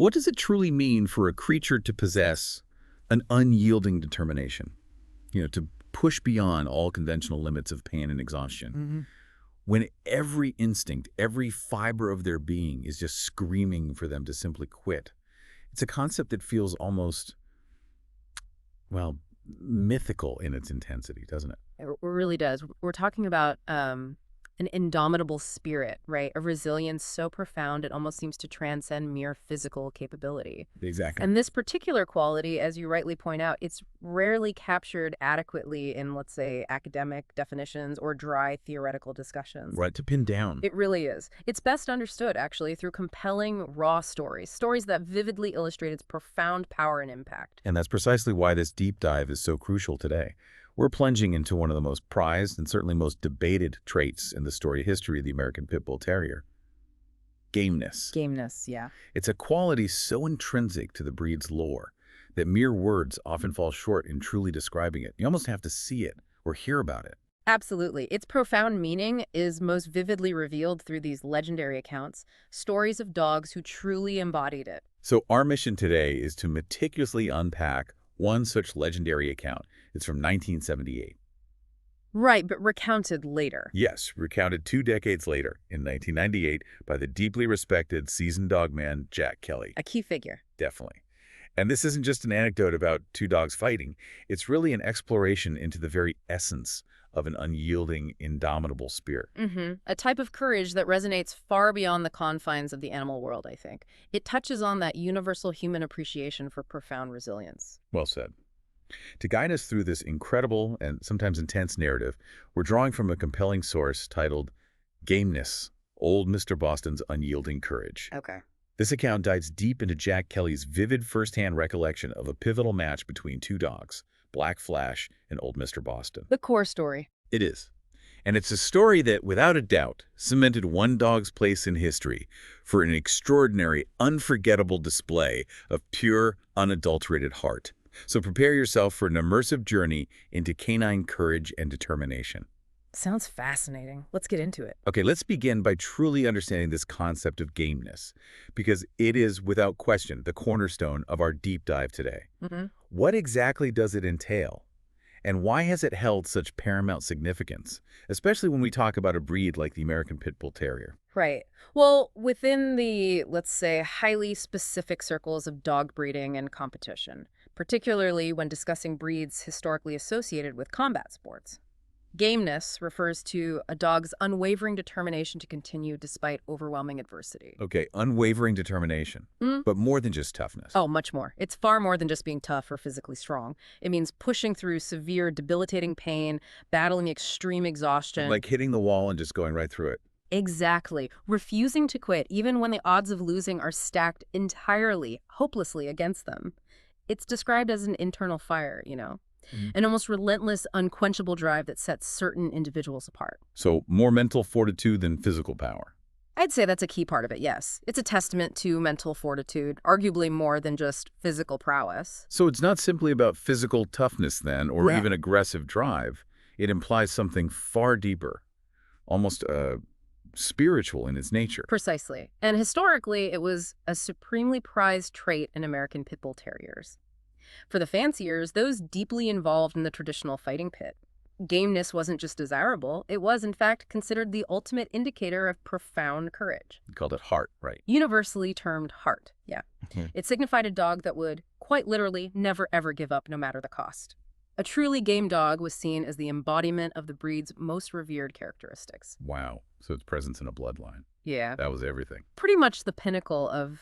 what does it truly mean for a creature to possess an unyielding determination? To push beyond all conventional limits of pain and exhaustion. When every instinct, every fiber of their being is just screaming for them to simply quit. It's a concept that feels almost, well, mythical in its intensity, doesn't it? It really does. We're talking about an indomitable spirit, right? A resilience so profound it almost seems to transcend mere physical capability. Exactly. And this particular quality, as you rightly point out, it's rarely captured adequately in, let's say, academic definitions or dry theoretical discussions. Right, to pin down. It really is. It's best understood, actually, through compelling, raw stories that vividly illustrate its profound power and impact. And that's precisely why this deep dive is so crucial today. We're plunging into one of the most prized and certainly most debated traits in the storied history of the American Pit Bull Terrier. Gameness. Gameness, yeah. It's a quality so intrinsic to the breed's lore that mere words often fall short in truly describing it. You almost have to see it or hear about it. Absolutely. Its profound meaning is most vividly revealed through these legendary accounts, stories of dogs who truly embodied it. So our mission today is to meticulously unpack one such legendary account. It's from 1978. Right, but recounted later. Yes, recounted 2 decades later, in 1998, by the deeply respected seasoned dogman Jack Kelly. A key figure. Definitely. And this isn't just an anecdote about 2 dogs fighting. It's really an exploration into the very essence of an unyielding, indomitable spirit. A type of courage that resonates far beyond the confines of the animal world, I think. It touches on that universal human appreciation for profound resilience. Well said. To guide us through this incredible and sometimes intense narrative, we're drawing from a compelling source titled Gameness, Old Mr. Boston's Unyielding Courage. Okay. This account dives deep into Jack Kelly's vivid first-hand recollection of a pivotal match between 2 dogs, Black Flash and Old Mr. Boston. The core story. It is. And it's a story that, without a doubt, cemented one dog's place in history for an extraordinary, unforgettable display of pure, unadulterated heart. So prepare yourself for an immersive journey into canine courage and determination. Sounds fascinating. Let's get into it. Okay, let's begin by truly understanding this concept of gameness, because it is, without question, the cornerstone of our deep dive today. What exactly does it entail? And why has it held such paramount significance, especially when we talk about a breed like the American Pit Bull Terrier? Right. Well, within the, let's say, highly specific circles of dog breeding and competition, particularly when discussing breeds historically associated with combat sports, gameness refers to a dog's unwavering determination to continue despite overwhelming adversity. Okay, unwavering determination, but more than just toughness. Oh, much more. It's far more than just being tough or physically strong. It means pushing through severe, debilitating pain, battling extreme exhaustion. Like hitting the wall and just going right through it. Exactly. Refusing to quit, even when the odds of losing are stacked entirely, hopelessly against them. It's described as an internal fire, an almost relentless, unquenchable drive that sets certain individuals apart. So more mental fortitude than physical power. I'd say that's a key part of it, yes. It's a testament to mental fortitude, arguably more than just physical prowess. So it's not simply about physical toughness then, or even aggressive drive. It implies something far deeper, almost spiritual in its nature. Precisely. And historically, it was a supremely prized trait in American Pit Bull Terriers. For the fanciers, those deeply involved in the traditional fighting pit, gameness wasn't just desirable, it was, in fact, considered the ultimate indicator of profound courage. You called it heart, right? Universally termed heart, yeah. It signified a dog that would, quite literally, never ever give up no matter the cost. A truly game dog was seen as the embodiment of the breed's most revered characteristics. Wow. So its presence in a bloodline. Yeah. That was everything. Pretty much the pinnacle of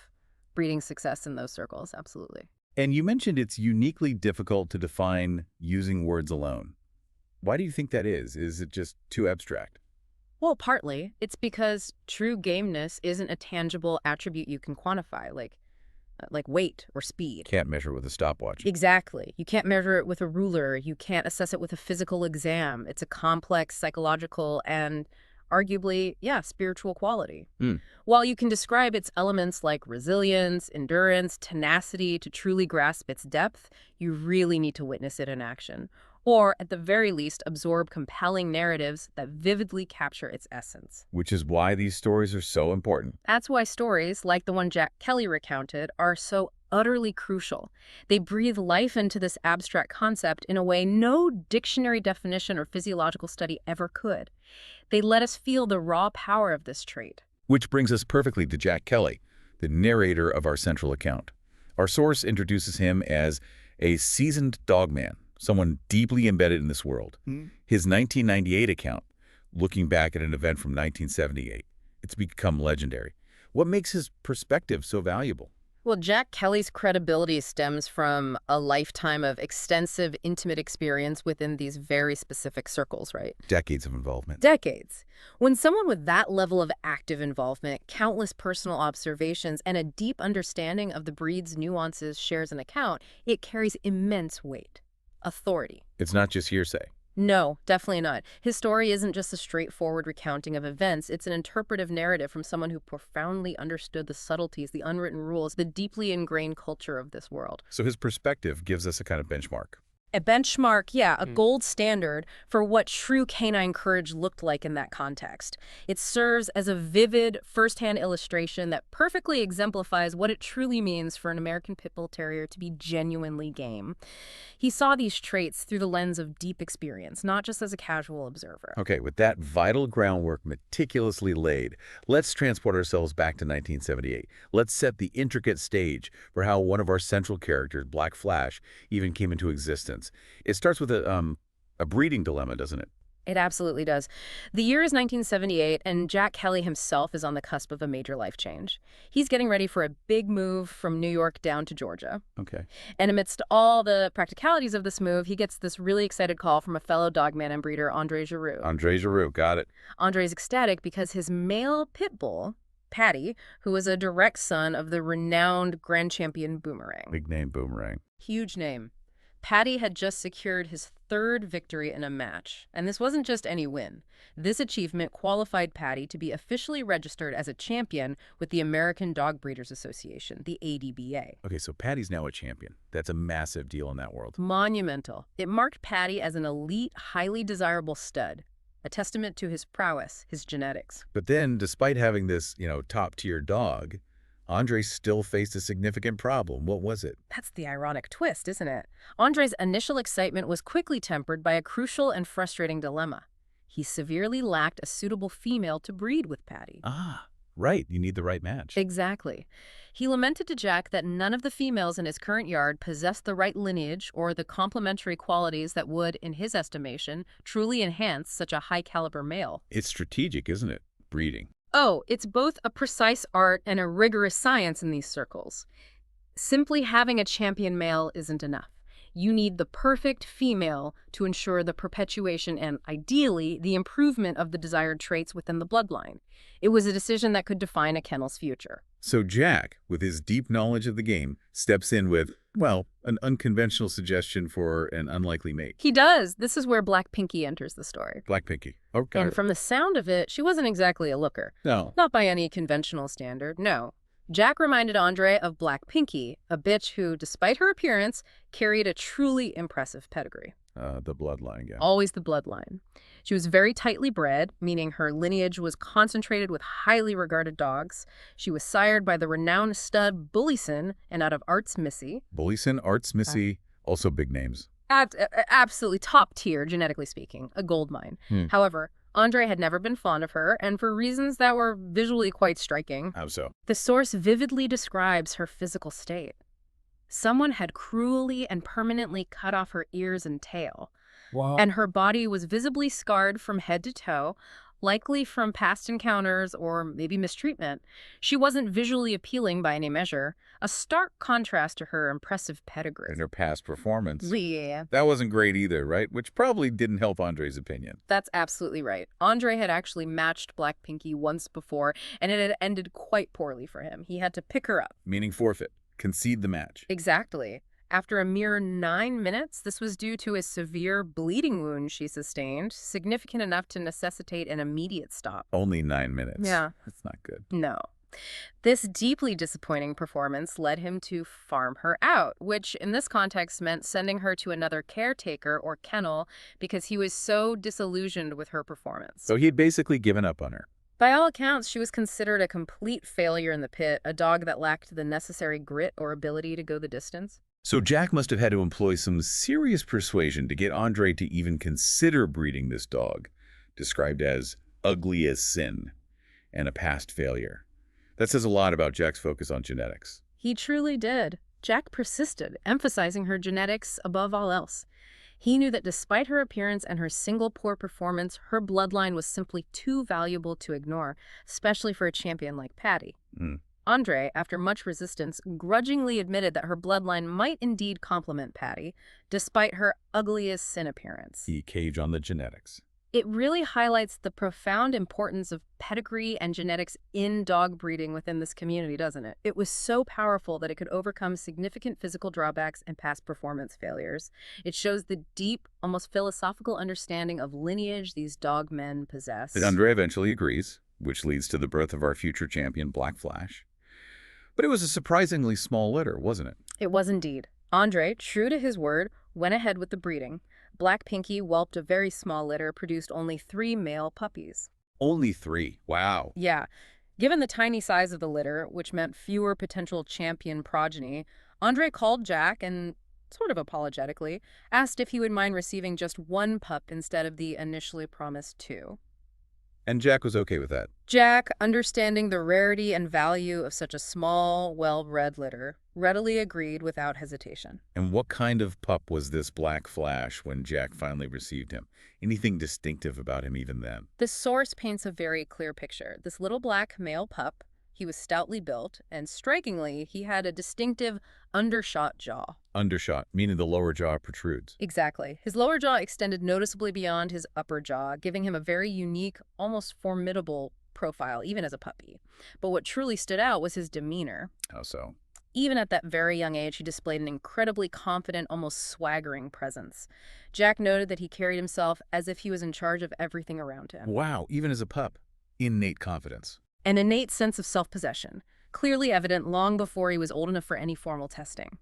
breeding success in those circles, absolutely. And you mentioned it's uniquely difficult to define using words alone. Why do you think that is? Is it just too abstract? Well, partly. It's because true gameness isn't a tangible attribute you can quantify, like weight or speed. Can't measure with a stopwatch. Exactly. You can't measure it with a ruler. You can't assess it with a physical exam. It's a complex psychological and arguably, spiritual quality. While you can describe its elements like resilience, endurance, tenacity to truly grasp its depth, you really need to witness it in action. or at the very least absorb compelling narratives that vividly capture its essence. Which is why these stories are so important. That's why stories, like the one Jack Kelly recounted, are so utterly crucial. They breathe life into this abstract concept in a way no dictionary definition or physiological study ever could. They let us feel the raw power of this trait. Which brings us perfectly to Jack Kelly, the narrator of our central account. Our source introduces him as a seasoned dogman, someone deeply embedded in this world. His 1998 account, looking back at an event from 1978, it's become legendary. What makes his perspective so valuable? Well, Jack Kelly's credibility stems from a lifetime of extensive, intimate experience within these very specific circles, right? Decades of involvement. Decades. When someone with that level of active involvement, countless personal observations, and a deep understanding of the breed's nuances shares an account, it carries immense weight. Authority. It's not just hearsay. No, definitely not. His story isn't just a straightforward recounting of events. It's an interpretive narrative from someone who profoundly understood the subtleties, the unwritten rules, the deeply ingrained culture of this world. So his perspective gives us a kind of benchmark. A benchmark, yeah, a gold standard for what true canine courage looked like in that context. It serves as a vivid, first-hand illustration that perfectly exemplifies what it truly means for an American Pit Bull Terrier to be genuinely game. He saw these traits through the lens of deep experience, not just as a casual observer. Okay, with that vital groundwork meticulously laid, let's transport ourselves back to 1978. Let's set the intricate stage for how one of our central characters, Black Flash, even came into existence. It starts with a breeding dilemma, doesn't it? It absolutely does. The year is 1978, and Jack Kelly himself is on the cusp of a major life change. He's getting ready for a big move from New York down to Georgia. Okay. And amidst all the practicalities of this move, he gets this really excited call from a fellow dogman and breeder, Andre Giroux. Andre Giroux, got it. Andre's ecstatic because his male pit bull, Patty, who is a direct son of the renowned grand champion Boomerang. Big name, Boomerang. Huge name. Patty had just secured his third victory in a match, and this wasn't just any win. This achievement qualified Patty to be officially registered as a champion with the American Dog Breeders Association, the ADBA. Okay, so Patty's now a champion. That's a massive deal in that world. Monumental. It marked Patty as an elite, highly desirable stud, a testament to his prowess, his genetics. But then, despite having this, top-tier dog, Andre still faced a significant problem. What was it? That's the ironic twist, isn't it? Andre's initial excitement was quickly tempered by a crucial and frustrating dilemma. He severely lacked a suitable female to breed with Patty. Ah, right. You need the right match. Exactly. He lamented to Jack that none of the females in his current yard possessed the right lineage or the complementary qualities that would, in his estimation, truly enhance such a high-caliber male. It's strategic, isn't it? Breeding. Oh, it's both a precise art and a rigorous science in these circles. Simply having a champion male isn't enough. You need the perfect female to ensure the perpetuation and, ideally, the improvement of the desired traits within the bloodline. It was a decision that could define a kennel's future. So Jack, with his deep knowledge of the game, steps in with, well, an unconventional suggestion for an unlikely mate. He does. This is where Black Pinky enters the story. Black Pinky. Okay. And from the sound of it, she wasn't exactly a looker. No. Not by any conventional standard, no. Jack reminded Andre of Black Pinky, a bitch who, despite her appearance, carried a truly impressive pedigree. The bloodline, yeah. Always the bloodline. She was very tightly bred, meaning her lineage was concentrated with highly regarded dogs. She was sired by the renowned stud Bullison and out of Arts Missy. Bullison, Arts Missy, also big names. Absolutely top tier, genetically speaking, a gold mine. However, Andre had never been fond of her, and for reasons that were visually quite striking. How so? The source vividly describes her physical state. Someone had cruelly and permanently cut off her ears and tail. Wow. And her body was visibly scarred from head to toe, likely from past encounters or maybe mistreatment. She wasn't visually appealing by any measure, a stark contrast to her impressive pedigree. And her past performance. Yeah. That wasn't great either, right? Which probably didn't help Andre's opinion. That's absolutely right. Andre had actually matched Black Pinky once before, and it had ended quite poorly for him. He had to pick her up. Meaning forfeit. Concede the match. Exactly. After a mere 9 minutes, this was due to a severe bleeding wound she sustained, significant enough to necessitate an immediate stop. Only 9 minutes. Yeah. That's not good. No. This deeply disappointing performance led him to farm her out, which in this context meant sending her to another caretaker or kennel because he was so disillusioned with her performance. So he had basically given up on her. By all accounts, she was considered a complete failure in the pit, a dog that lacked the necessary grit or ability to go the distance. So Jack must have had to employ some serious persuasion to get Andre to even consider breeding this dog, described as ugly as sin and a past failure. That says a lot about Jack's focus on genetics. He truly did. Jack persisted, emphasizing her genetics above all else. He knew that despite her appearance and her single poor performance, her bloodline was simply too valuable to ignore, especially for a champion like Patty. Andre, after much resistance, grudgingly admitted that her bloodline might indeed complement Patty, despite her ugly as sin appearance. He caged on the genetics. It really highlights the profound importance of pedigree and genetics in dog breeding within this community, doesn't it? It was so powerful that it could overcome significant physical drawbacks and past performance failures. It shows the deep, almost philosophical understanding of lineage these dog men possess. And Andre eventually agrees, which leads to the birth of our future champion, Black Flash. But it was a surprisingly small litter, wasn't it? It was indeed. Andre, true to his word, went ahead with the breeding. Black Pinky whelped a very small litter, produced only 3 male puppies. Only 3. Wow. Yeah. Given the tiny size of the litter, which meant fewer potential champion progeny, Andre called Jack and, sort of apologetically, asked if he would mind receiving just 1 pup instead of the initially promised 2. And Jack was okay with that. Jack, understanding the rarity and value of such a small, well-bred litter, readily agreed without hesitation. And what kind of pup was this Black Flash when Jack finally received him? Anything distinctive about him even then? The source paints a very clear picture. This little black male pup, he was stoutly built, and strikingly, he had a distinctive undershot jaw. Undershot, meaning the lower jaw protrudes. Exactly. His lower jaw extended noticeably beyond his upper jaw, giving him a very unique, almost formidable profile, even as a puppy. But what truly stood out was his demeanor. How so? Even at that very young age, he displayed an incredibly confident, almost swaggering presence. Jack noted that he carried himself as if he was in charge of everything around him. Wow, even as a pup. Innate confidence. An innate sense of self-possession, clearly evident long before he was old enough for any formal testing.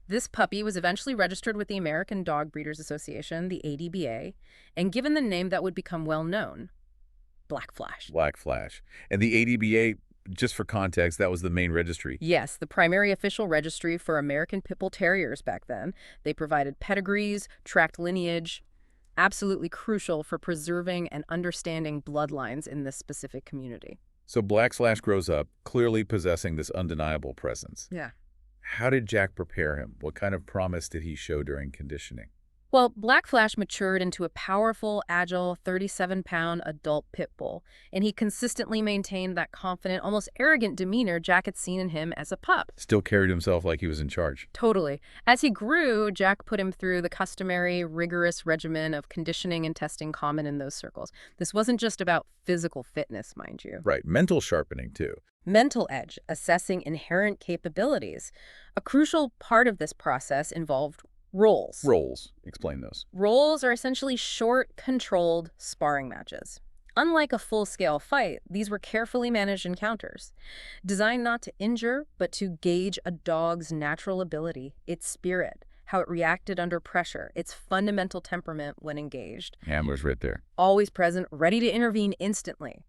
This puppy was eventually registered with the American Dog Breeders Association, the ADBA, and given the name that would become well known, Black Flash. Black Flash. And the ADBA, just for context, that was the main registry. Yes, the primary official registry for American Pit Bull Terriers back then. They provided pedigrees, tracked lineage, absolutely crucial for preserving and understanding bloodlines in this specific community. So Black Flash grows up, clearly possessing this undeniable presence. Yeah. How did Jack prepare him? What kind of promise did he show during conditioning? Well, Black Flash matured into a powerful, agile, 37-pound adult pit bull, and he consistently maintained that confident, almost arrogant demeanor Jack had seen in him as a pup. Still carried himself like he was in charge. Totally. As he grew, Jack put him through the customary, rigorous regimen of conditioning and testing common in those circles. This wasn't just about physical fitness, mind you. Right, mental sharpening too. Mental edge, assessing inherent capabilities. A crucial part of this process involved roles. Roles. Explain those. Roles are essentially short, controlled sparring matches. Unlike a full-scale fight, these were carefully managed encounters, designed not to injure, but to gauge a dog's natural ability, its spirit, how it reacted under pressure, its fundamental temperament when engaged. Hammer's right there. Always present, ready to intervene instantly.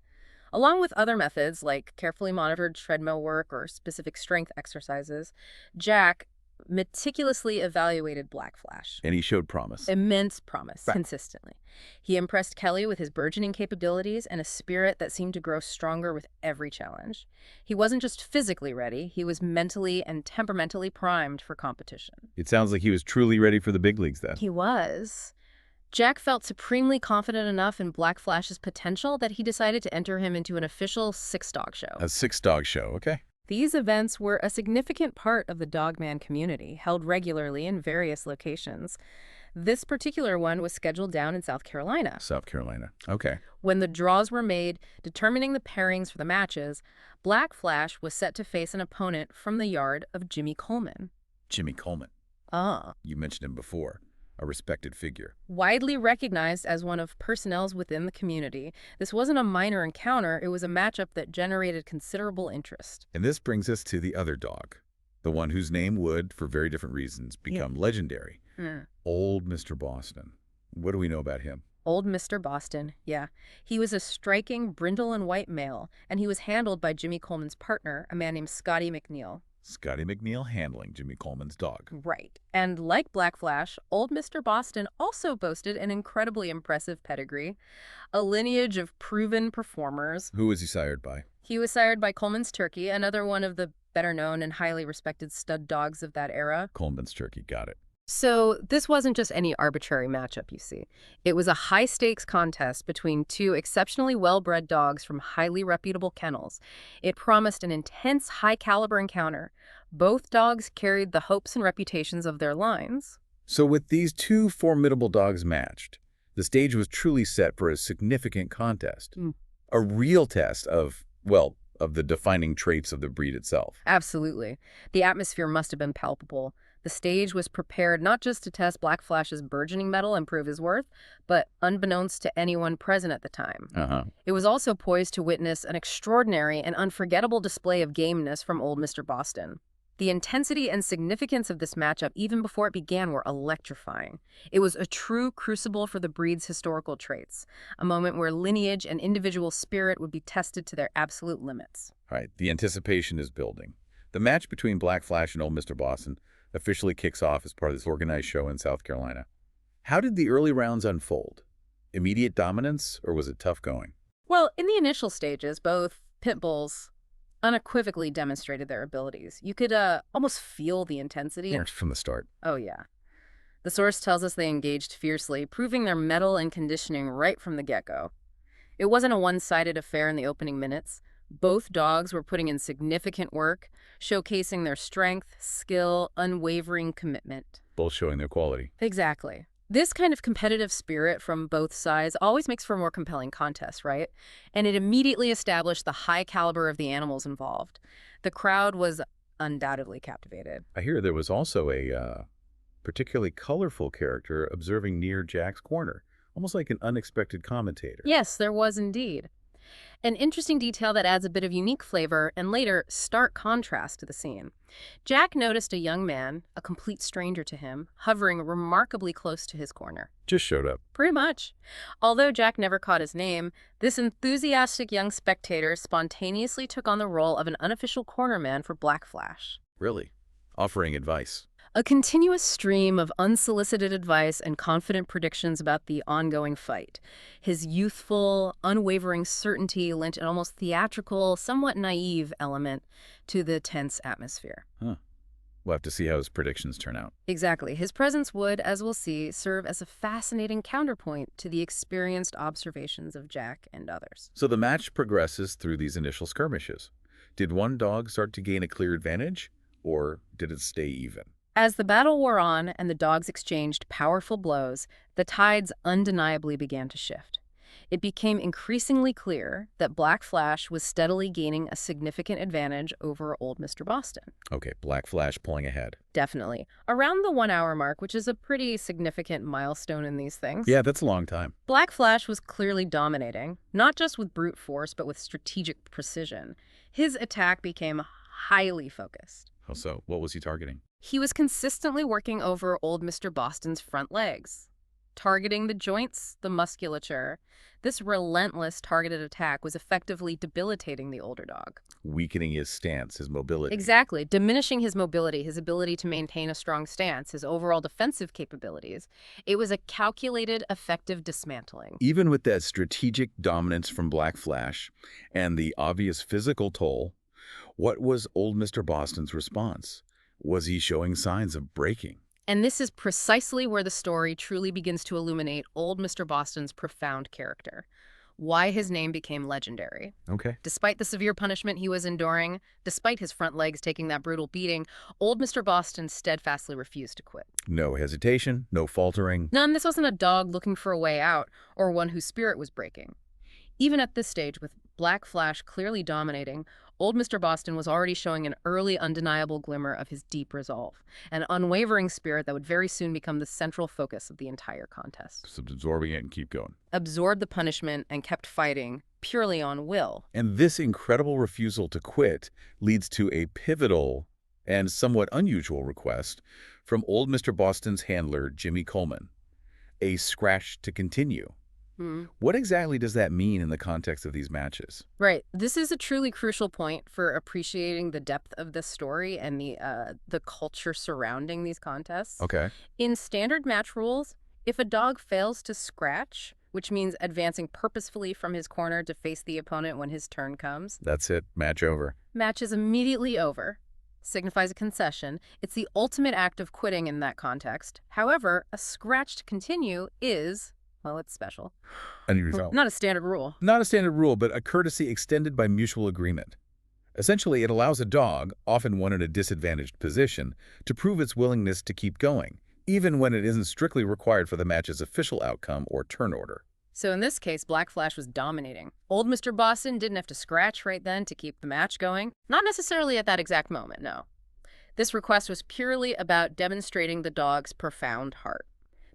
Along with other methods like carefully monitored treadmill work or specific strength exercises, Jack meticulously evaluated Black Flash. And he showed promise. Immense promise, Right. consistently. He impressed Kelly with his burgeoning capabilities and a spirit that seemed to grow stronger with every challenge. He wasn't just physically ready, he was mentally and temperamentally primed for competition. It sounds like he was truly ready for the big leagues then. He was. Jack felt supremely confident enough in Black Flash's potential that he decided to enter him into an official 6-dog show. A 6-dog show, okay. These events were a significant part of the dogman community, held regularly in various locations. This particular one was scheduled down in South Carolina. South Carolina, okay. When the draws were made, determining the pairings for the matches, Black Flash was set to face an opponent from the yard of Jimmy Coleman. Jimmy Coleman. Ah. You mentioned him before. a respected figure. Widely recognized as one of personnels within the community, this wasn't a minor encounter, it was a matchup that generated considerable interest. And this brings us to the other dog, the one whose name would, for very different reasons, become legendary. Old Mr. Boston. What do we know about him? Old Mr. Boston, yeah. He was a striking brindle and white male, and he was handled by Jimmy Coleman's partner, a man named Scotty McNeil. Scotty McNeil handling Jimmy Coleman's dog. Right. And like Black Flash, old Mr. Boston also boasted an incredibly impressive pedigree, a lineage of proven performers. Who was he sired by? He was sired by Coleman's Turkey, another one of the better-known and highly respected stud dogs of that era. Coleman's Turkey, got it. So this wasn't just any arbitrary matchup, you see. It was a high-stakes contest between two exceptionally well-bred dogs from highly reputable kennels. It promised an intense, high-caliber encounter. Both dogs carried the hopes and reputations of their lines. So with these two formidable dogs matched, the stage was truly set for a significant contest. A real test of, well, of the defining traits of the breed itself. Absolutely. The atmosphere must have been palpable. The stage was prepared not just to test Black Flash's burgeoning mettle and prove his worth, but unbeknownst to anyone present at the time. It was also poised to witness an extraordinary and unforgettable display of gameness from old Mr. Boston. The intensity and significance of this matchup, even before it began, were electrifying. It was a true crucible for the breed's historical traits, a moment where lineage and individual spirit would be tested to their absolute limits. All right, the anticipation is building. The match between Black Flash and old Mr. Boston officially kicks off as part of this organized show in South Carolina. How did the early rounds unfold? Immediate dominance, or was it tough going? Well, in the initial stages, both pit bulls unequivocally demonstrated their abilities. You could almost feel the intensity. From the start. Oh, yeah. The source tells us they engaged fiercely, proving their mettle and conditioning right from the get-go. It wasn't a one-sided affair in the opening minutes. Both dogs were putting in significant work, showcasing their strength, skill, unwavering commitment. Both showing their quality. Exactly. This kind of competitive spirit from both sides always makes for a more compelling contest, right? And it immediately established the high caliber of the animals involved. The crowd was undoubtedly captivated. I hear there was also a particularly colorful character observing near Jack's corner, almost like an unexpected commentator. Yes, there was indeed. An interesting detail that adds a bit of unique flavor and later stark contrast to the scene. Jack noticed a young man, a complete stranger to him, hovering remarkably close to his corner. Just showed up. Pretty much. Although Jack never caught his name, this enthusiastic young spectator spontaneously took on the role of an unofficial cornerman for Black Flash. Really? Offering advice. A continuous stream of unsolicited advice and confident predictions about the ongoing fight. His youthful, unwavering certainty lent an almost theatrical, somewhat naive element to the tense atmosphere. We'll have to see how his predictions turn out. Exactly. His presence would, as we'll see, serve as a fascinating counterpoint to the experienced observations of Jack and others. So the match progresses through these initial skirmishes. Did one dog start to gain a clear advantage, or did it stay even? As the battle wore on and the dogs exchanged powerful blows, the tides undeniably began to shift. It became increasingly clear that Black Flash was steadily gaining a significant advantage over old Mr. Boston. Okay, Black Flash pulling ahead. Definitely. Around the 1 hour mark, which is a pretty significant milestone in these things. Yeah, that's a long time. Black Flash was clearly dominating, not just with brute force, but with strategic precision. His attack became highly focused. How so? What was he targeting? He was consistently working over old Mr. Boston's front legs, targeting the joints, the musculature. This relentless targeted attack was effectively debilitating the older dog. Weakening his stance, his mobility. Exactly. Diminishing his mobility, his ability to maintain a strong stance, his overall defensive capabilities. It was a calculated, effective dismantling. Even with that strategic dominance from Black Flash and the obvious physical toll, what was old Mr. Boston's response? Was he showing signs of breaking? And this is precisely where the story truly begins to illuminate old Mr. Boston's profound character. Why his name became legendary. Okay. Despite the severe punishment he was enduring, despite his front legs taking that brutal beating, old Mr. Boston steadfastly refused to quit. No hesitation, no faltering. None. This wasn't a dog looking for a way out or one whose spirit was breaking. Even at this stage, with Black Flash clearly dominating, Old Mr. Boston was already showing an early, undeniable glimmer of his deep resolve, an unwavering spirit that would very soon become the central focus of the entire contest. So absorbing it and keep going. Absorbed the punishment and kept fighting, purely on will. And this incredible refusal to quit leads to a pivotal and somewhat unusual request from old Mr. Boston's handler, Jimmy Coleman, a scratch to continue. What exactly does that mean in the context of these matches? Right. This is a truly crucial point for appreciating the depth of this story and the culture surrounding these contests. Okay. In standard match rules, if a dog fails to scratch, which means advancing purposefully from his corner to face the opponent when his turn comes, That's it. Match over. match is immediately over. Signifies a concession. It's the ultimate act of quitting in that context. However, a scratch to continue is, well, it's special. Unusual. Not a standard rule. Not a standard rule, but a courtesy extended by mutual agreement. Essentially, it allows a dog, often one in a disadvantaged position, to prove its willingness to keep going, even when it isn't strictly required for the match's official outcome or turn order. So in this case, Black Flash was dominating. Old Mr. Boston didn't have to scratch right then to keep the match going. Not necessarily at that exact moment, no. This request was purely about demonstrating the dog's profound heart,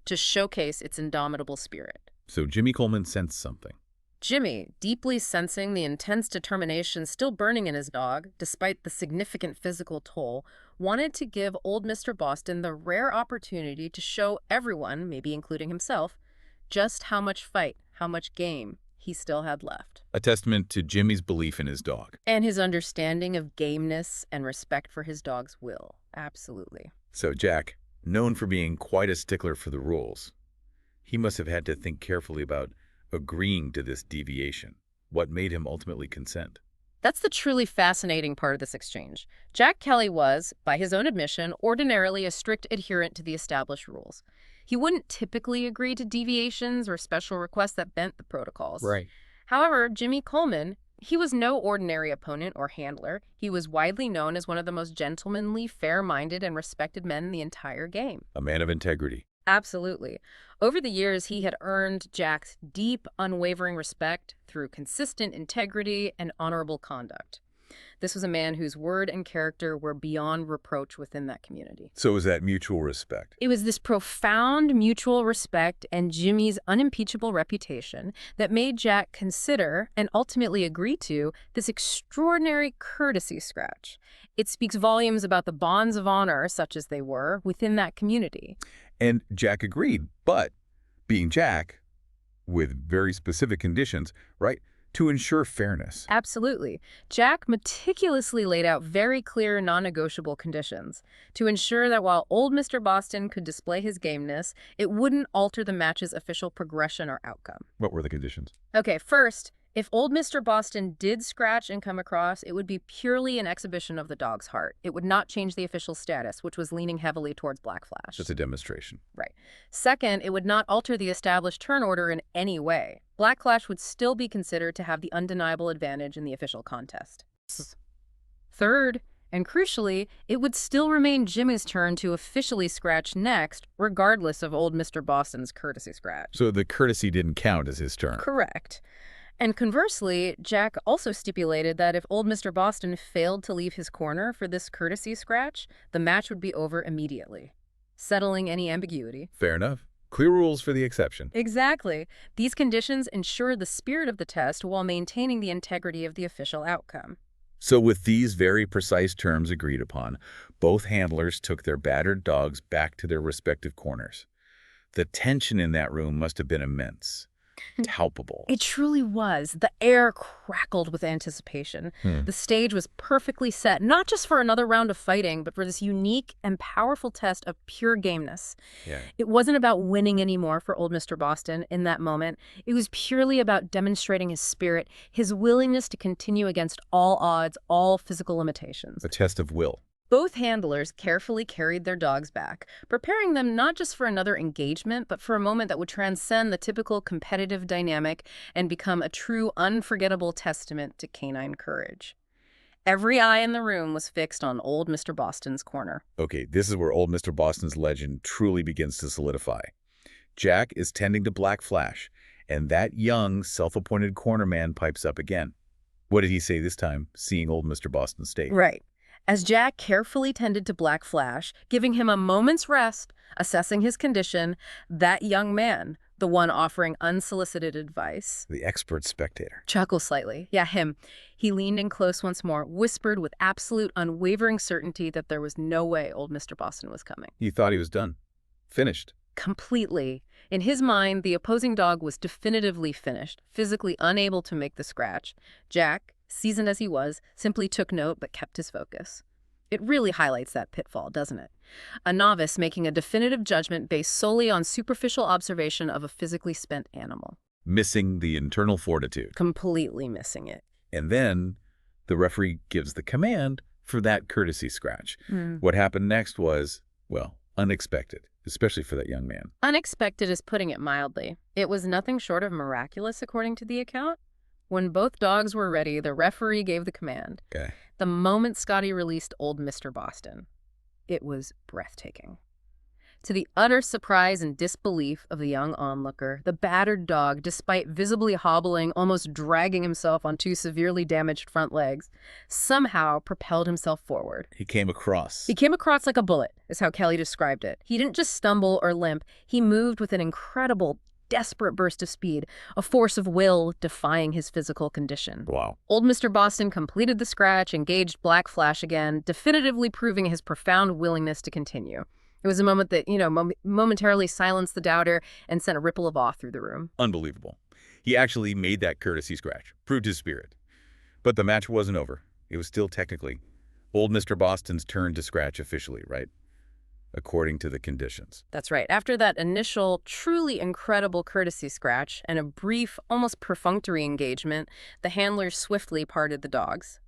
to showcase its indomitable spirit. So Jimmy Coleman sensed something. Jimmy, deeply sensing the intense determination still burning in his dog, despite the significant physical toll, wanted to give old Mr. Boston the rare opportunity to show everyone, maybe including himself, just how much fight, how much game he still had left. A testament to Jimmy's belief in his dog. And his understanding of gameness and respect for his dog's will. Absolutely. So Jack, known for being quite a stickler for the rules, he must have had to think carefully about agreeing to this deviation. What made him ultimately consent? That's the truly fascinating part of this exchange. Jack Kelly was, by his own admission, ordinarily a strict adherent to the established rules. He wouldn't typically agree to deviations or special requests that bent the protocols. Right. However, Jimmy Coleman, he was no ordinary opponent or handler. He was widely known as one of the most gentlemanly, fair-minded, and respected men in the entire game. A man of integrity. Absolutely. Over the years, he had earned Jack's deep, unwavering respect through consistent integrity and honorable conduct. This was a man whose word and character were beyond reproach within that community. So was that mutual respect? It was this profound mutual respect and Jimmy's unimpeachable reputation that made Jack consider and ultimately agree to this extraordinary courtesy scratch. It speaks volumes about the bonds of honor, such as they were, within that community. And Jack agreed, but being Jack, with very specific conditions, right, to ensure fairness. Absolutely. Jack meticulously laid out very clear, non-negotiable conditions to ensure that while old Mr. Boston could display his gameness, it wouldn't alter the match's official progression or outcome. What were the conditions? Okay, first, if old Mr. Boston did scratch and come across, it would be purely an exhibition of the dog's heart. It would not change the official status, which was leaning heavily towards Black Flash. Just a demonstration. Right. Second, it would not alter the established turn order in any way. Black Flash would still be considered to have the undeniable advantage in the official contest. Third, and crucially, it would still remain Jimmy's turn to officially scratch next, regardless of old Mr. Boston's courtesy scratch. So the courtesy didn't count as his turn. Correct. And conversely, Jack also stipulated that if old Mr. Boston failed to leave his corner for this courtesy scratch, the match would be over immediately, settling any ambiguity. Fair enough. Clear rules for the exception. Exactly. These conditions ensure the spirit of the test while maintaining the integrity of the official outcome. So with these very precise terms agreed upon, both handlers took their battered dogs back to their respective corners. The tension in that room must have been immense. Palpable. It truly was. The air crackled with anticipation. The stage was perfectly set, not just for another round of fighting, but for this unique and powerful test of pure gameness. Yeah. It wasn't about winning anymore for old Mr. Boston in that moment. It was purely about demonstrating his spirit, his willingness to continue against all odds, all physical limitations. A test of will. Both handlers carefully carried their dogs back, preparing them not just for another engagement, but for a moment that would transcend the typical competitive dynamic and become a true, unforgettable testament to canine courage. Every eye in the room was fixed on old Mr. Boston's corner. Okay, this is where old Mr. Boston's legend truly begins to solidify. Jack is tending to Black Flash, and that young, self-appointed corner man pipes up again. What did he say this time, seeing old Mr. Boston's state? Right. As Jack carefully tended to Black Flash, giving him a moment's rest, assessing his condition, that young man, the one offering unsolicited advice, The expert spectator. chuckled slightly. Yeah, him. He leaned in close once more, whispered with absolute unwavering certainty that there was no way old Mr. Boston was coming. He thought he was done. Finished. Completely. In his mind, the opposing dog was definitively finished, physically unable to make the scratch. Jack, seasoned as he was, simply took note but kept his focus. It really highlights that pitfall, doesn't it? A novice making a definitive judgment based solely on superficial observation of a physically spent animal. Missing the internal fortitude. Completely missing it. And then the referee gives the command for that courtesy scratch. What happened next was, well, unexpected, especially for that young man. Unexpected is putting it mildly. It was nothing short of miraculous, according to the account. When both dogs were ready, the referee gave the command. Okay. The moment Scotty released old Mr. Boston, it was breathtaking. To the utter surprise and disbelief of the young onlooker, the battered dog, despite visibly hobbling, almost dragging himself on two severely damaged front legs, somehow propelled himself forward. He came across. He came across like a bullet, is how Kelly described it. He didn't just stumble or limp. He moved with an incredible, desperate burst of speed, a force of will defying his physical condition. Wow. Old Mr. Boston completed the scratch, engaged Black Flash again, definitively proving his profound willingness to continue. It was a moment that, momentarily silenced the doubter and sent a ripple of awe through the room. Unbelievable. He actually made that courtesy scratch, proved his spirit. But the match wasn't over. It was still technically old Mr. Boston's turn to scratch officially, right? According to the conditions. That's right. After that initial, truly incredible courtesy scratch and a brief, almost perfunctory engagement, the handlers swiftly parted the dogs.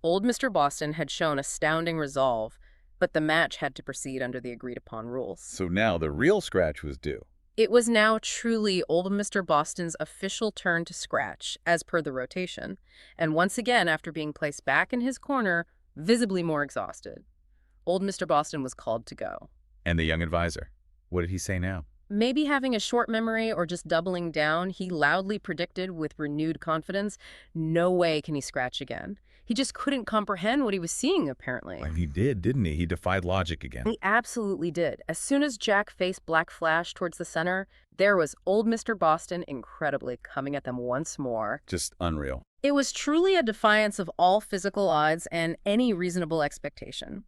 Old Mr. Boston had shown astounding resolve, but the match had to proceed under the agreed-upon rules. So now the real scratch was due. It was now truly old Mr. Boston's official turn to scratch, as per the rotation, and once again, after being placed back in his corner, visibly more exhausted, old Mr. Boston was called to go. And the young advisor, what did he say now? Maybe having a short memory or just doubling down, he loudly predicted with renewed confidence, no way can he scratch again. He just couldn't comprehend what he was seeing, apparently. Well, he did, didn't he? He defied logic again. He absolutely did. As soon as Jack faced Black Flash towards the center, there was old Mr. Boston incredibly coming at them once more. Just unreal. It was truly a defiance of all physical odds and any reasonable expectation.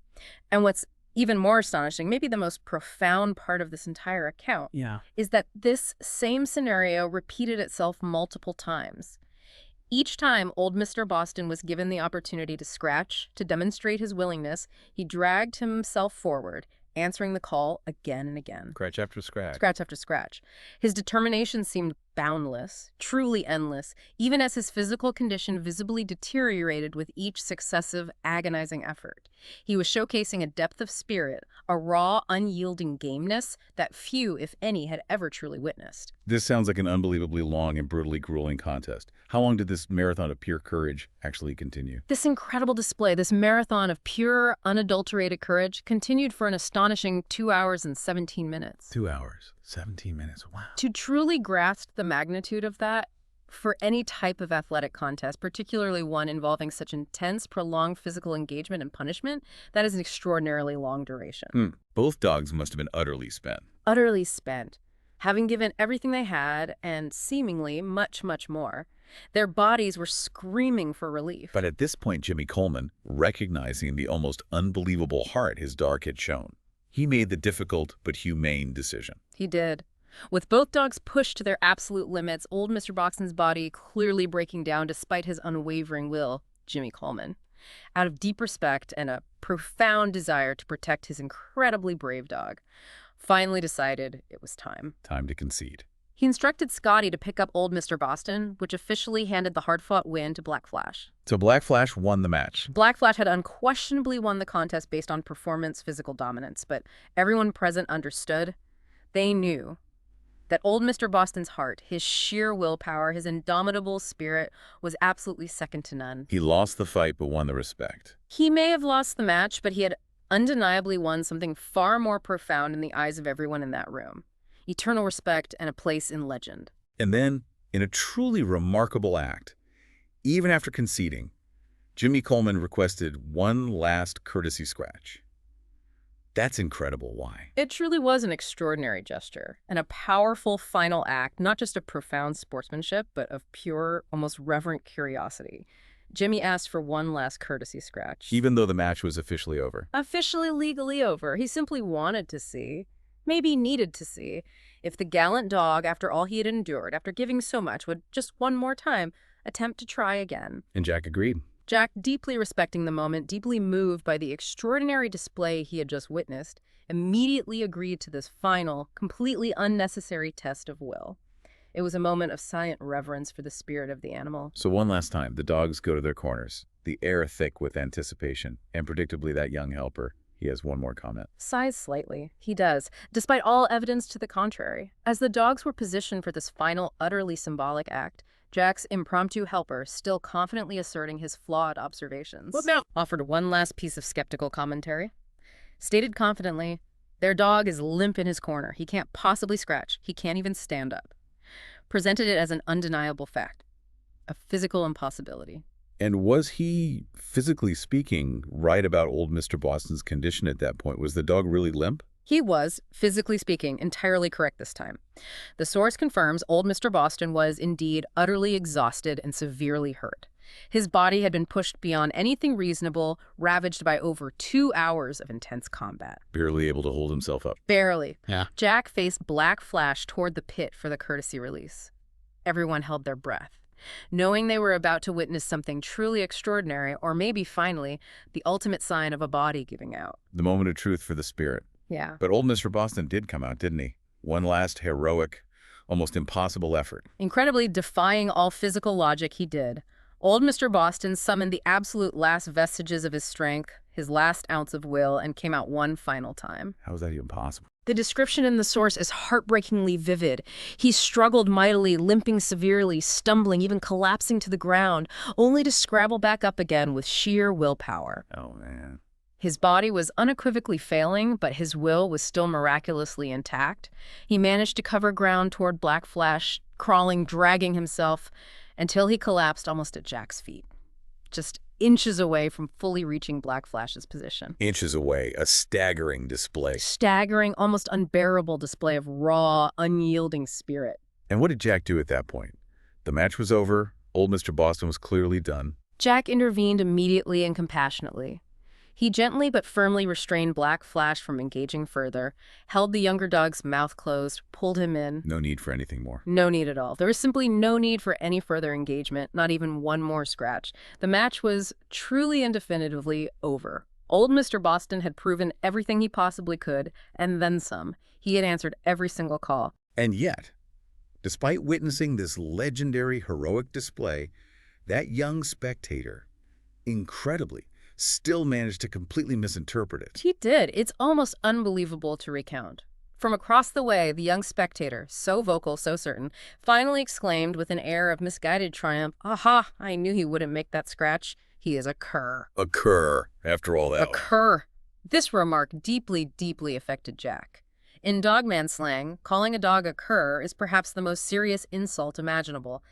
And what's even more astonishing, maybe the most profound part of this entire account, is that this same scenario repeated itself multiple times. Each time old Mr. Boston was given the opportunity to scratch, to demonstrate his willingness, he dragged himself forward, answering the call again and again. Scratch after scratch. Scratch after scratch. His determination seemed boundless, truly endless, even as his physical condition visibly deteriorated with each successive agonizing effort. He was showcasing a depth of spirit, a raw, unyielding gameness that few, if any, had ever truly witnessed. This sounds like an unbelievably long and brutally grueling contest. How long did this marathon of pure courage actually continue? This incredible display, this marathon of pure, unadulterated courage, continued for an astonishing 2 hours and 17 minutes. 2 hours, 17 minutes, wow. To truly grasp the magnitude of that, for any type of athletic contest, particularly one involving such intense, prolonged physical engagement and punishment, that is an extraordinarily long duration. Both dogs must have been utterly spent. Utterly spent, having given everything they had and seemingly much, much more. Their bodies were screaming for relief. But at this point, Jimmy Coleman, recognizing the almost unbelievable heart his dog had shown, he made the difficult but humane decision. He did. With both dogs pushed to their absolute limits, old Mr. Boston's body clearly breaking down despite his unwavering will, Jimmy Coleman, out of deep respect and a profound desire to protect his incredibly brave dog, finally decided it was time. Time to concede. He instructed Scotty to pick up old Mr. Boston, which officially handed the hard-fought win to Black Flash. So Black Flash won the match. Black Flash had unquestionably won the contest based on performance, physical dominance, but everyone present understood. They knew that old Mr. Boston's heart, his sheer willpower, his indomitable spirit was absolutely second to none. He lost the fight but won the respect. He may have lost the match, but he had undeniably won something far more profound in the eyes of everyone in that room. Eternal respect and a place in legend. And then, in a truly remarkable act, Even after conceding, Jimmy Coleman requested one last courtesy scratch. That's incredible. Why? It truly was an extraordinary gesture and a powerful final act, not just of profound sportsmanship, but of pure, almost reverent curiosity. Jimmy asked for one last courtesy scratch. Even though the match was officially over. Officially legally over. He simply wanted to see, maybe needed to see, if the gallant dog, after all he had endured, after giving so much, would just one more time attempt to try again. And Jack agreed. Jack, deeply respecting the moment, deeply moved by the extraordinary display he had just witnessed, immediately agreed to this final, completely unnecessary test of will. It was a moment of silent reverence for the spirit of the animal. So one last time, the dogs go to their corners, the air thick with anticipation, and predictably that young helper, he has one more comment. Sighs slightly. He does, despite all evidence to the contrary. As the dogs were positioned for this final, utterly symbolic act, Jack's impromptu helper, still confidently asserting his flawed observations, What now? offered one last piece of skeptical commentary. Stated confidently, their dog is limp in his corner. He can't possibly scratch. He can't even stand up. Presented it as an undeniable fact, a physical impossibility. And was he, physically speaking, right about old Mr. Boston's condition at that point? Was the dog really limp? He was, physically speaking, entirely correct this time. The source confirms old Mr. Boston was indeed utterly exhausted and severely hurt. His body had been pushed beyond anything reasonable, ravaged by over 2 hours of intense combat. Barely able to hold himself up. Barely. Yeah. Jack faced black flash toward the pit for the courtesy release. Everyone held their breath, knowing they were about to witness something truly extraordinary, or maybe finally, the ultimate sign of a body giving out. The moment of truth for the spirit. Yeah. But old Mr. Boston did come out, didn't he? One last heroic, almost impossible effort. Incredibly defying all physical logic, he did. Old Mr. Boston summoned the absolute last vestiges of his strength, his last ounce of will, and came out one final time. How is that even possible? The description in the source is heartbreakingly vivid. He struggled mightily, limping severely, stumbling, even collapsing to the ground, only to scrabble back up again with sheer willpower. Oh, man. His body was unequivocally failing, but his will was still miraculously intact. He managed to cover ground toward Black Flash, crawling, dragging himself, until he collapsed almost at Jack's feet, just inches away from fully reaching Black Flash's position. Inches away, a staggering display. Staggering, almost unbearable display of raw, unyielding spirit. And what did Jack do at that point? The match was over. Old Mr. Boston was clearly done. Jack intervened immediately and compassionately. He gently but firmly restrained Black Flash from engaging further, held the younger dog's mouth closed, pulled him in. No need for anything more. No need at all. There was simply no need for any further engagement, not even one more scratch. The match was truly and definitively over. Old Mr. Boston had proven everything he possibly could, and then some. He had answered every single call. And yet, despite witnessing this legendary heroic display, that young spectator, incredibly, still managed to completely misinterpret it. He did. It's almost unbelievable to recount. From across the way, the young spectator, so vocal, so certain, finally exclaimed with an air of misguided triumph, "Aha! I knew he wouldn't make that scratch. He is a cur." A cur, after all that. A cur. This remark deeply, deeply affected Jack. In dogman slang, calling a dog a cur is perhaps the most serious insult imaginable.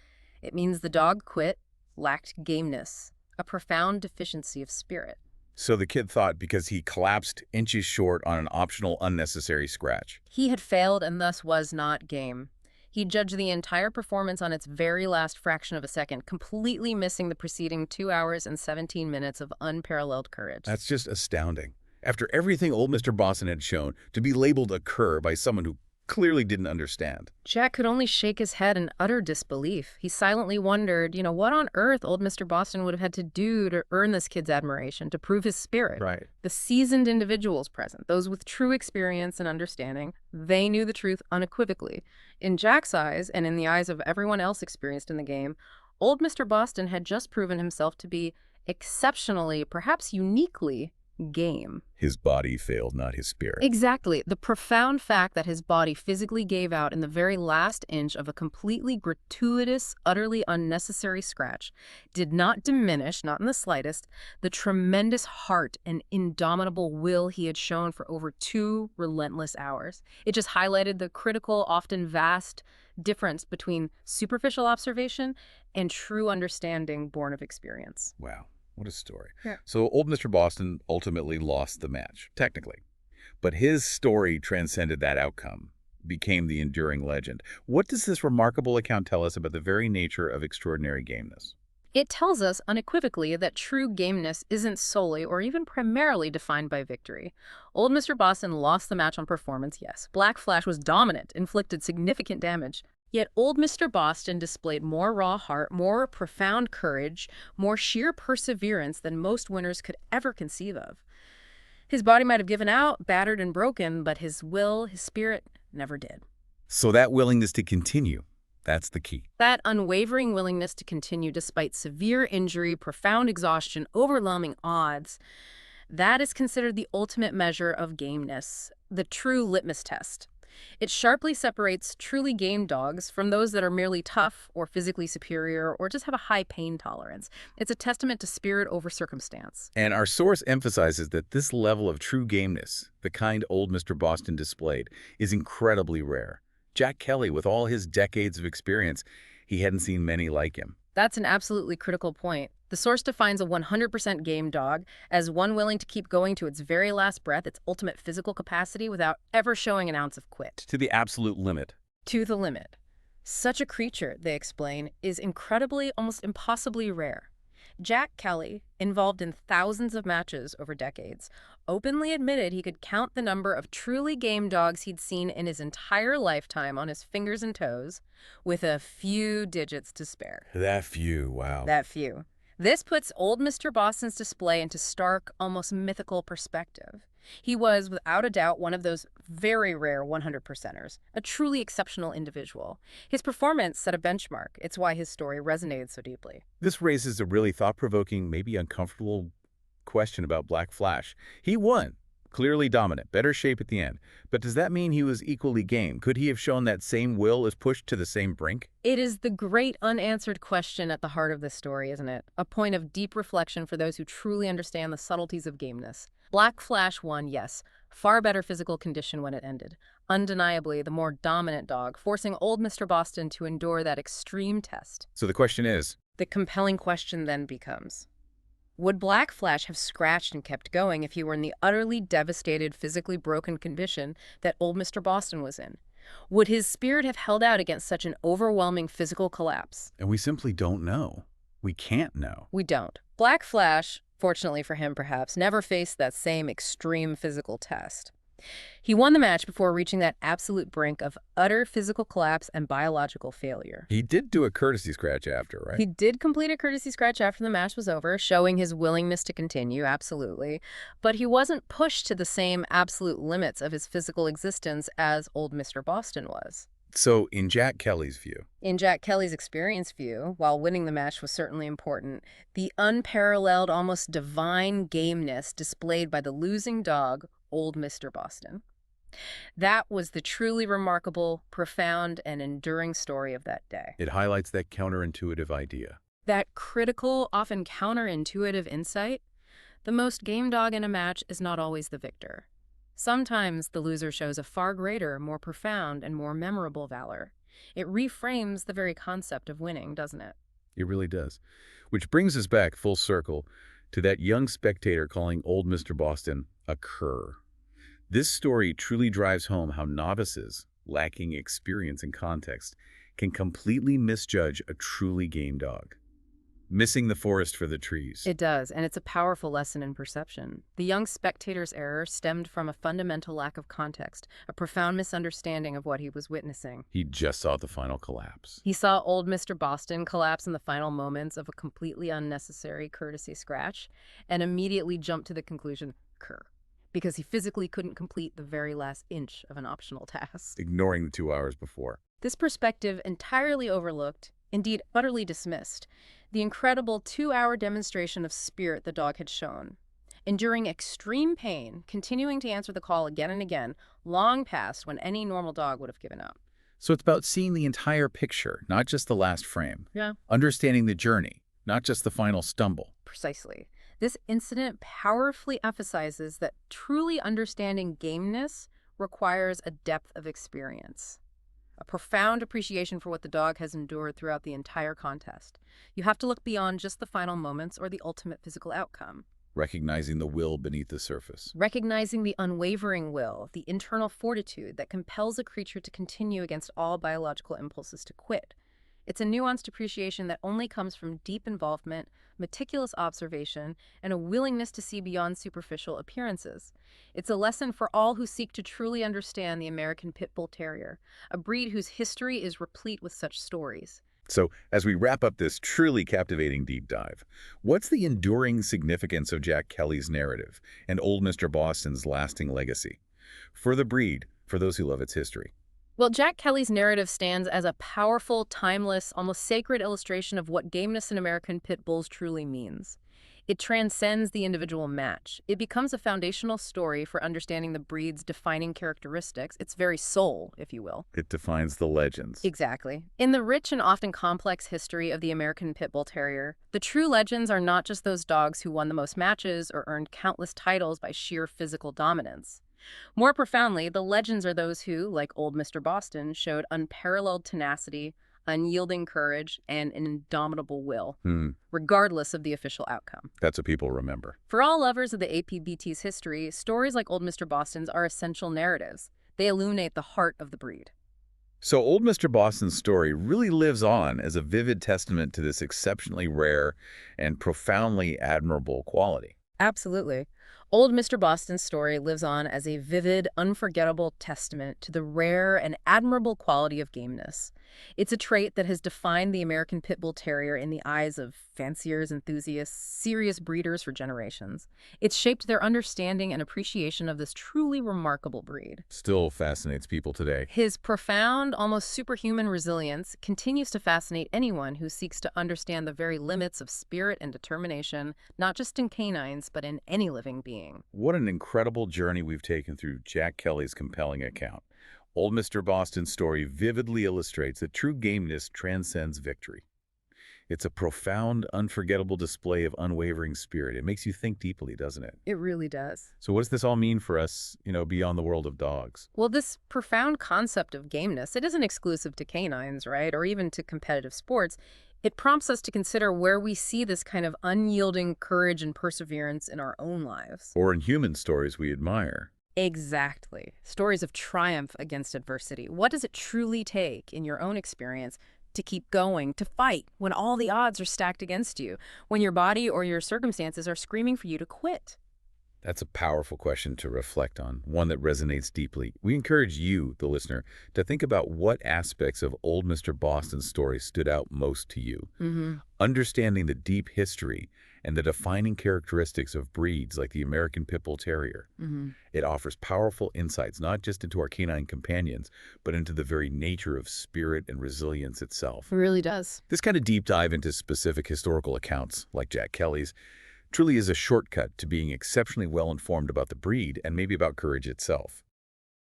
It means the dog quit, lacked gameness, a profound deficiency of spirit. So the kid thought because he collapsed inches short on an optional unnecessary scratch. He had failed and thus was not game. He judged the entire performance on its very last fraction of a second, completely missing the preceding 2 hours and 17 minutes of unparalleled courage. That's just astounding. After everything old Mr. Boston had shown, to be labeled a cur by someone who clearly didn't understand. Jack could only shake his head in utter disbelief. He silently wondered, what on earth old Mr. Boston would have had to do to earn this kid's admiration, to prove his spirit. Right. The seasoned individuals present, those with true experience and understanding, they knew the truth unequivocally. In Jack's eyes, and in the eyes of everyone else experienced in the game, old Mr. Boston had just proven himself to be exceptionally, perhaps uniquely, game. His body failed, not his spirit. Exactly. The profound fact that his body physically gave out in the very last inch of a completely gratuitous, utterly unnecessary scratch did not diminish, not in the slightest, the tremendous heart and indomitable will he had shown for over 2 relentless hours. It just highlighted the critical, often vast difference between superficial observation and true understanding born of experience. Wow, what a story. Yeah. So old Mr. Boston ultimately lost the match, technically. But his story transcended that outcome, became the enduring legend. What does this remarkable account tell us about the very nature of extraordinary gameness? It tells us unequivocally that true gameness isn't solely or even primarily defined by victory. Old Mr. Boston lost the match on performance, yes. Black Flash was dominant, inflicted significant damage. Yet old Mr. Boston displayed more raw heart, more profound courage, more sheer perseverance than most winners could ever conceive of. His body might have given out, battered and broken, but his will, his spirit, never did. So that willingness to continue, that's the key. That unwavering willingness to continue despite severe injury, profound exhaustion, overwhelming odds, that is considered the ultimate measure of gameness, the true litmus test. It sharply separates truly game dogs from those that are merely tough or physically superior or just have a high pain tolerance. It's a testament to spirit over circumstance. And our source emphasizes that this level of true gameness, the kind old Mr. Boston displayed, is incredibly rare. Jack Kelly, with all his decades of experience, he hadn't seen many like him. That's an absolutely critical point. The source defines a 100% game dog as one willing to keep going to its very last breath, its ultimate physical capacity, without ever showing an ounce of quit. To the absolute limit. To the limit. Such a creature, they explain, is incredibly, almost impossibly rare. Jack Kelly, involved in thousands of matches over decades, openly admitted he could count the number of truly game dogs he'd seen in his entire lifetime on his fingers and toes, with a few digits to spare. That few, wow. That few. This puts old Mr. Boston's display into stark, almost mythical perspective. He was, without a doubt, one of those very rare 100%ers, a truly exceptional individual. His performance set a benchmark. It's why his story resonated so deeply. This raises a really thought-provoking, maybe uncomfortable question about Black Flash. He won. Clearly dominant, better shape at the end. But does that mean he was equally game? Could he have shown that same will as pushed to the same brink? It is the great unanswered question at the heart of this story, isn't it? A point of deep reflection for those who truly understand the subtleties of gameness. Black Flash won, yes. Far better physical condition when it ended. Undeniably the more dominant dog, forcing old Mr. Boston to endure that extreme test. So the question is, The compelling question then becomes, would Black Flash have scratched and kept going if he were in the utterly devastated, physically broken condition that old Mr. Boston was in? Would his spirit have held out against such an overwhelming physical collapse? and we simply don't know. We can't know. We don't. Black Flash, fortunately for him perhaps, never faced that same extreme physical test. He won the match before reaching that absolute brink of utter physical collapse and biological failure. He did do a courtesy scratch after, right? He did complete a courtesy scratch after the match was over, showing his willingness to continue, absolutely. But he wasn't pushed to the same absolute limits of his physical existence as old Mr. Boston was. So in Jack Kelly's view, In Jack Kelly's experience view, while winning the match was certainly important, the unparalleled, almost divine gameness displayed by the losing dog, old Mr. Boston. That was the truly remarkable, profound, and enduring story of that day. it highlights that counterintuitive idea. That critical, often counterintuitive insight, the most game dog in a match is not always the victor. Sometimes the loser shows a far greater, more profound, and more memorable valor. It reframes the very concept of winning, doesn't it? It really does. Which brings us back full circle to that young spectator calling old Mr. Boston a cur. This story truly drives home how novices, lacking experience and context, can completely misjudge a truly game dog, missing the forest for the trees. It does, and it's a powerful lesson in perception. The young spectator's error stemmed from a fundamental lack of context, a profound misunderstanding of what he was witnessing. He just saw the final collapse. He saw old Mr. Boston collapse in the final moments of a completely unnecessary courtesy scratch and immediately jumped to the conclusion, cur, because he physically couldn't complete the very last inch of an optional task. Ignoring the 2 hours before. This perspective entirely overlooked, indeed utterly dismissed, the incredible 2-hour demonstration of spirit the dog had shown. Enduring extreme pain, continuing to answer the call again and again, long past when any normal dog would have given up. So it's about seeing the entire picture, not just the last frame. Yeah. Understanding the journey, not just the final stumble. Precisely. This incident powerfully emphasizes that truly understanding gameness requires a depth of experience. a profound appreciation for what the dog has endured throughout the entire contest. You have to look beyond just the final moments or the ultimate physical outcome. Recognizing the will beneath the surface. Recognizing the unwavering will, the internal fortitude that compels a creature to continue against all biological impulses to quit. It's a nuanced appreciation that only comes from deep involvement, meticulous observation, and a willingness to see beyond superficial appearances. It's a lesson for all who seek to truly understand the American Pit Bull Terrier, a breed whose history is replete with such stories. So, as we wrap up this truly captivating deep dive, what's the enduring significance of Jack Kelly's narrative and Old Mr. Boston's lasting legacy for the breed, for those who love its history? Well, Jack Kelly's narrative stands as a powerful, timeless, almost sacred illustration of what gameness in American pit bulls truly means. It transcends the individual match. It becomes a foundational story for understanding the breed's defining characteristics, its very soul, if you will. It defines the legends. Exactly. In the rich and often complex history of the American Pit Bull Terrier, the true legends are not just those dogs who won the most matches or earned countless titles by sheer physical dominance. More profoundly, the legends are those who, like old Mr. Boston, showed unparalleled tenacity, unyielding courage, and an indomitable will, regardless of the official outcome. That's what people remember. For all lovers of the APBT's history, stories like old Mr. Boston's are essential narratives. They illuminate the heart of the breed. So Old Mr. Boston's story really lives on as a vivid testament to this exceptionally rare and profoundly admirable quality. Absolutely. Old Mr. Boston's story lives on as a vivid, unforgettable testament to the rare and admirable quality of gameness. It's a trait that has defined the American Pit Bull Terrier in the eyes of fanciers, enthusiasts, serious breeders for generations. It's shaped their understanding and appreciation of this truly remarkable breed. Still fascinates people today. His profound, almost superhuman resilience continues to fascinate anyone who seeks to understand the very limits of spirit and determination, not just in canines, but in any living being. What an incredible journey we've taken through Jack Kelly's compelling account. Old Mr. Boston's story vividly illustrates that true gameness transcends victory. It's a profound, unforgettable display of unwavering spirit. It makes you think deeply, doesn't it? It really does. So what does this all mean for us, beyond the world of dogs? Well, this profound concept of gameness, it isn't exclusive to canines, right? Or even to competitive sports. It prompts us to consider where we see this kind of unyielding courage and perseverance in our own lives. Or in human stories we admire. Exactly. Stories of triumph against adversity. What does it truly take in your own experience to keep going, to fight when all the odds are stacked against you, when your body or your circumstances are screaming for you to quit? That's a powerful question to reflect on, one that resonates deeply. We encourage you, the listener, to think about what aspects of Old Mr. Boston's story stood out most to you. Understanding the deep history and the defining characteristics of breeds like the American Pit Bull Terrier. It offers powerful insights not just into our canine companions, but into the very nature of spirit and resilience itself. It really does. This kind of deep dive into specific historical accounts, like Jack Kelly's, truly is a shortcut to being exceptionally well informed about the breed and maybe about courage itself.